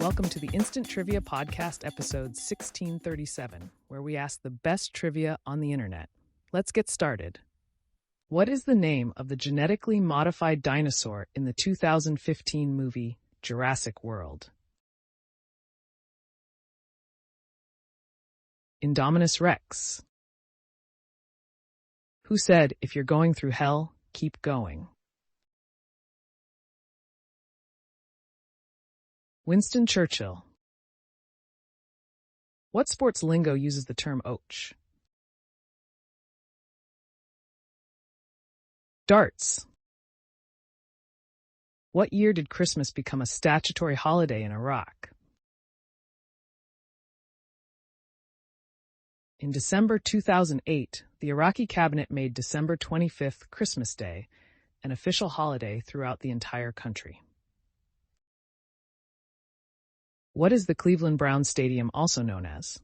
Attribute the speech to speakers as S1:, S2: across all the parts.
S1: Welcome to the Instant Trivia Podcast, episode 1637, where we ask the best trivia on the internet. Let's get started. What is the name of the genetically modified dinosaur in the 2015 movie Jurassic World? Indominus Rex. Who said, "If you're going through hell, keep going"? Winston Churchill. What sports lingo uses the term ouch? Darts. What year did Christmas become a statutory holiday in Iraq? In December 2008, the Iraqi cabinet made December 25th, Christmas Day, an official holiday throughout the entire country. What is the Cleveland Browns Stadium also known as?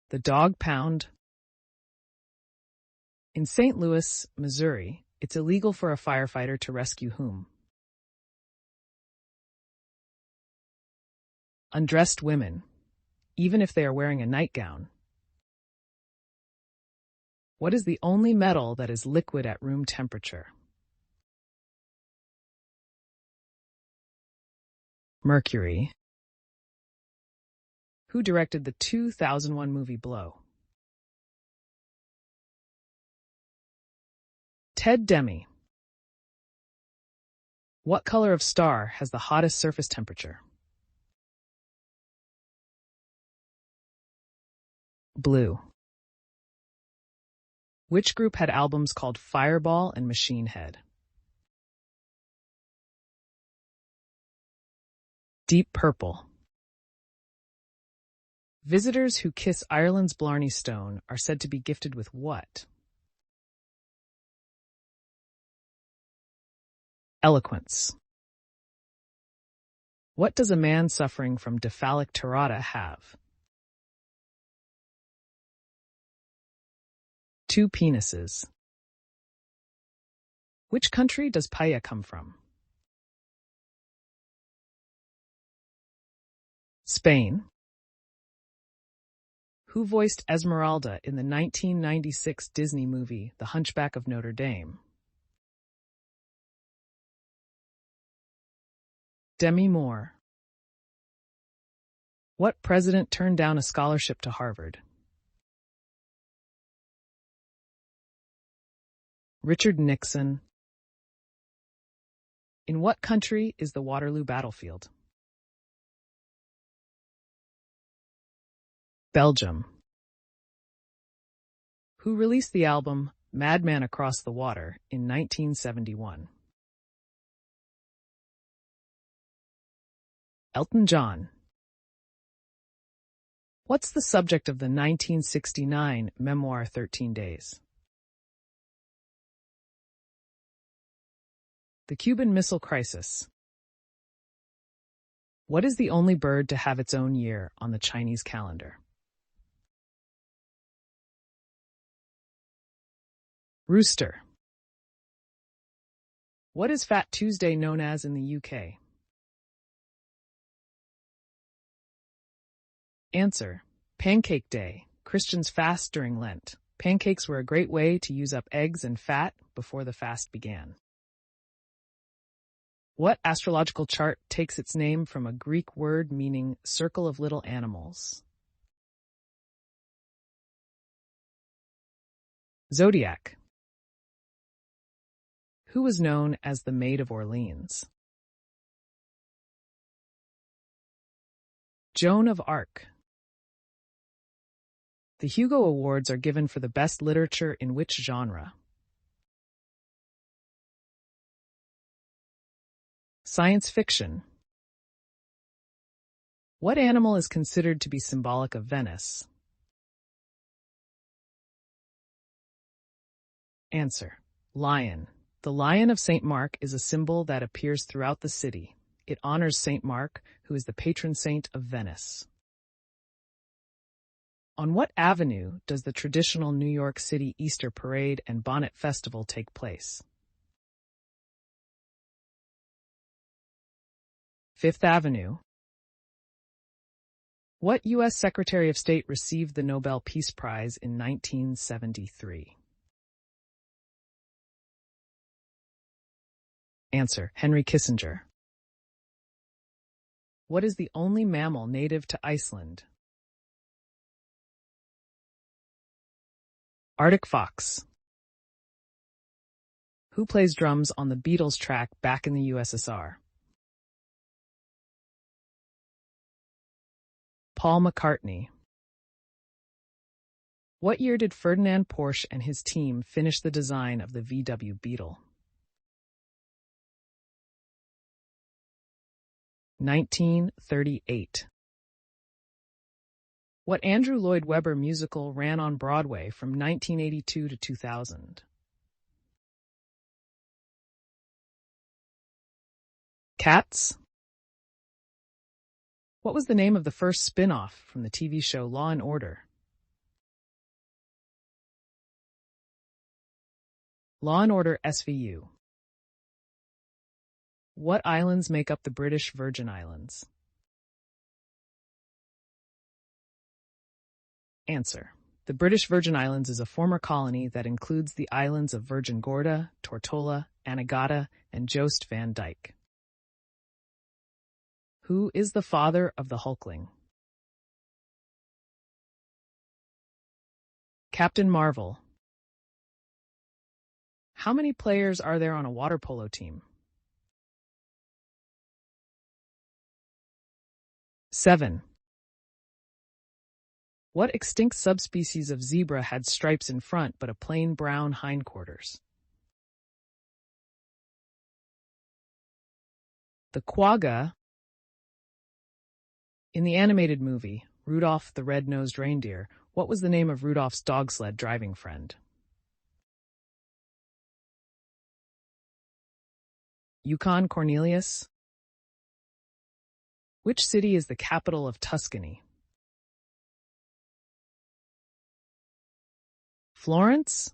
S1: The Dog Pound. In St. Louis, Missouri, it's illegal for a firefighter to rescue whom? Undressed women, even if they are wearing a nightgown. What is the only metal that is liquid at room temperature? Mercury. Who directed the 2001 movie Blow? Ted Demme. What color of star has the hottest surface temperature? Blue. Which group had albums called Fireball and Machine Head? Deep Purple. Visitors who kiss Ireland's Blarney Stone are said to be gifted with what? Eloquence. What does a man suffering from Diphallic-Tirata have? Two penises. Which country does paella come from? Spain. Who voiced Esmeralda in the 1996 Disney movie The Hunchback of Notre Dame? Demi Moore. What president turned down a scholarship to Harvard? Richard Nixon. In what country is the Waterloo battlefield? Belgium. Who released the album Madman Across the Water in 1971? Elton John. What's the subject of the 1969 memoir 13 Days? The Cuban Missile Crisis. What is the only bird to have its own year on the Chinese calendar? Rooster. What is Fat Tuesday known as in the UK? Answer: Pancake Day. Christians fast during Lent. Pancakes were a great way to use up eggs and fat before the fast began. What astrological chart takes its name from a Greek word meaning circle of little animals? Zodiac. Who was known as the Maid of Orleans? Joan of Arc. The Hugo Awards are given for the best literature in which genre? Science fiction. What animal is considered to be symbolic of Venice? Answer: lion. The Lion of St. Mark is a symbol that appears throughout the city. It honors St. Mark, who is the patron saint of Venice. On what avenue does the traditional New York City Easter Parade and Bonnet Festival take place? Fifth Avenue. What U.S. Secretary of State received the Nobel Peace Prize in 1973? Answer: Henry Kissinger. What is the only mammal native to Iceland? Arctic fox. Who plays drums on the Beatles track Back in the USSR? Paul McCartney. What year did Ferdinand Porsche and his team finish the design of the VW Beetle? 1938. What Andrew Lloyd Webber musical ran on Broadway from 1982 to 2000? Cats. What was the name of the first spin-off from the TV show Law and Order? Law and Order SVU. What islands make up the British Virgin Islands? Answer: the British Virgin Islands is a former colony that includes the islands of Virgin Gorda, Tortola, Anegada, and Jost van Dyke. Who is the father of the Hulkling? Captain Marvel. How many players are there on a water polo team? 7. What extinct subspecies of zebra had stripes in front but a plain brown hindquarters? The quagga. In the animated movie, Rudolph the Red-Nosed Reindeer, what was the name of Rudolph's dog sled driving friend? Yukon Cornelius. Which city is the capital of Tuscany? Florence.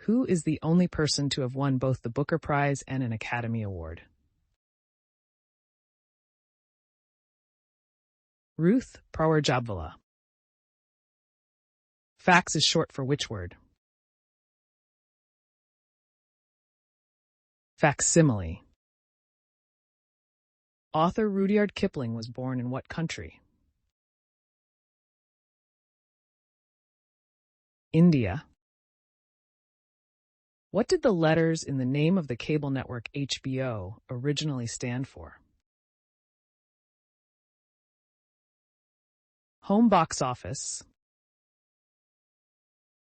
S1: Who is the only person to have won both the Booker Prize and an Academy Award? Ruth Prawer-Jabvala. Fax is short for which word? Facsimile. Author Rudyard Kipling was born in what country? India. What did the letters in the name of the cable network HBO originally stand for? Home box office.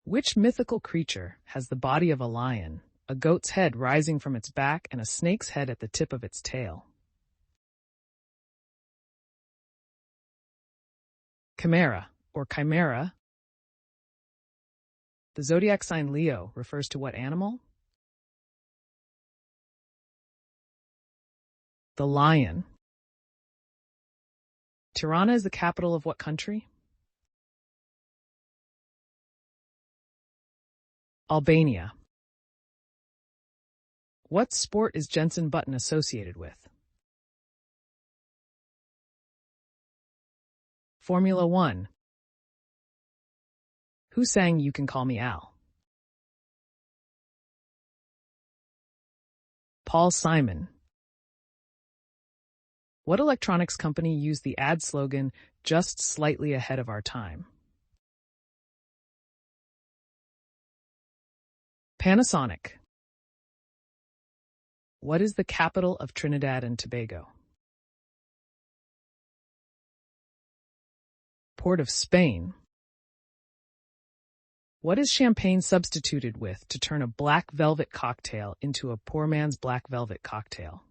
S1: Which mythical creature has the body of a lion, a goat's head rising from its back, and a snake's head at the tip of its tail? Chimera, or chimera. The zodiac sign Leo refers to what animal? The lion. Tirana is the capital of what country? Albania. What sport is Jenson Button associated with? Formula One. Who sang You Can Call Me Al? Paul Simon. What electronics company used the ad slogan, "Just slightly ahead of our time"? Panasonic. What is the capital of Trinidad and Tobago? Port of Spain. What is champagne substituted with to turn a black velvet cocktail into a poor man's black velvet cocktail?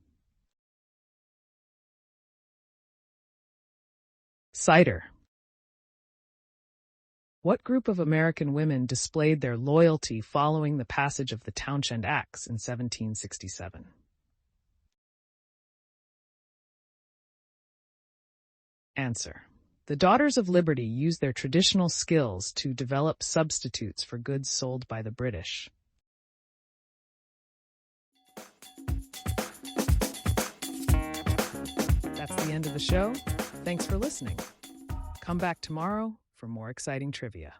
S1: Cider. What group of American women displayed their loyalty following the passage of the Townshend Acts in 1767? Answer: the Daughters of Liberty used their traditional skills to develop substitutes for goods sold by the British. end of the show. Thanks for listening. Come back tomorrow for more exciting trivia.